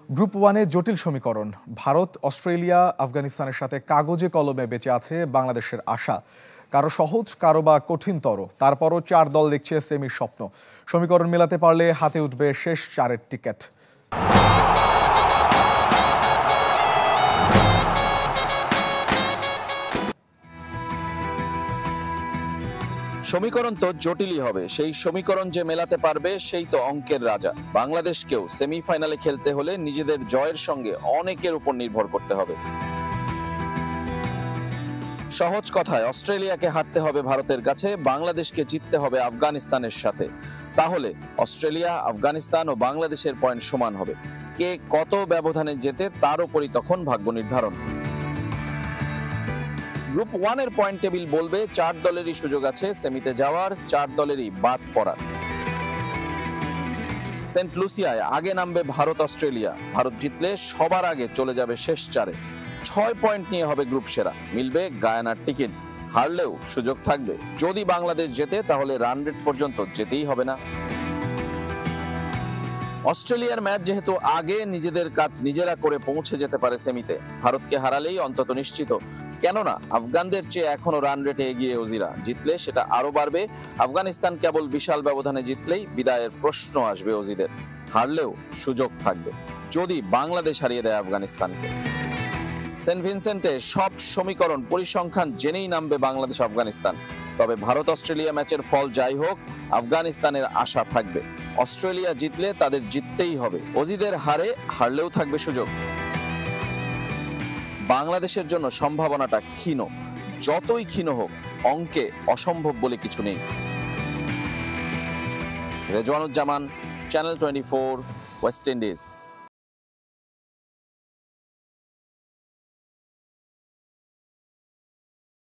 Group ওয়ানে জটিল সমীকরণ। ভারত, অস্ট্রেলিয়া, আফগানিস্তানের সাথে কাগজে কলমে বেঁচে আছে বাংলাদেশের আশা। কারো সহজ, কারো বা কঠিনতর। তারপরও 4 দল দেখছে সেমির স্বপ্ন। সমীকরণ মেলাতে পারলে হাতে উঠবে শেষ 4-এর টিকিট। সমীকরণ তো জটিলই হবে। সেই সমীকরণ যে মেলাতে পারবে সেই তো অঙ্কের রাজা। বাংলাদেশকেও সেমিফাইনালে খেলতে হলে নিজেদের জয়ের সঙ্গে অনেকের উপর নির্ভর করতে হবে। সহজ কথায় অস্ট্রেলিয়াকে হারতে হবে ভারতের কাছে, বাংলাদেশকে জিততে হবে আফগানিস্তানের সাথে। তাহলে অস্ট্রেলিয়া, আফগানিস্তান ও বাংলাদেশের পয়েন্ট সমান হবে। কে কত ব্যবধানে জেতে তার উপরই তখন ভাগ্য নির্ধারণ। গ্রুপ ওয়ানের পয়েন্ট টেবিল বলবে 4 দলেরই সুযোগ আছে সেমিতে যাওয়ার, 4 দলেরই বাদ পড়ার। সেন্ট লুসিয়ায় আগে নামবে ভারত, অস্ট্রেলিয়া। ভারত জিতলে সবার আগে চলে যাবে শেষ 4-এ। 6 পয়েন্ট নিয়ে হবে গ্রুপ সেরা, মিলবে গায়ানার টিকিট। হারলেও সুযোগ থাকবে। যদি বাংলাদেশ জেতে তাহলে রান রেট পর্যন্ত যেতেই হবে না। অস্ট্রেলিয়ার ম্যাচ যেহেতু আগে, নিজেদের কাজ নিজেরা করে পৌঁছে যেতে পারে সেমিতে। ভারতকে হারালেই অন্তত নিশ্চিত। কেননা আফগানদের চেয়ে এখনো রান রেটে এগিয়ে অজিরা। জিতলে সেটা আরো বাড়বে। আফগানিস্তান কেবল বিশাল ব্যবধানে জিতলেই বিদায়ের প্রশ্ন আসবে অজিদের। হারলেও সুযোগ থাকবে যদি বাংলাদেশ হারিয়ে দেয় আফগানিস্তানকে। সেন্ট ভিনসেন্টে সব সমীকরণ পরিসংখ্যান জেনেই নামবে বাংলাদেশ, আফগানিস্তান। তবে ভারত অস্ট্রেলিয়া ম্যাচের ফল যাই হোক, আফগানিস্তানের আশা থাকবে। অস্ট্রেলিয়া জিতলে তাদের জিততেই হবে। অজিদের হারলেও থাকবে সুযোগ। বাংলাদেশের জন্য সম্ভাবনাটা ক্ষীণ। যতই ক্ষীণ হোক, অঙ্কে অসম্ভব বলে কিছু নেই। Rezwanuzzaman, channel 24, West Indies.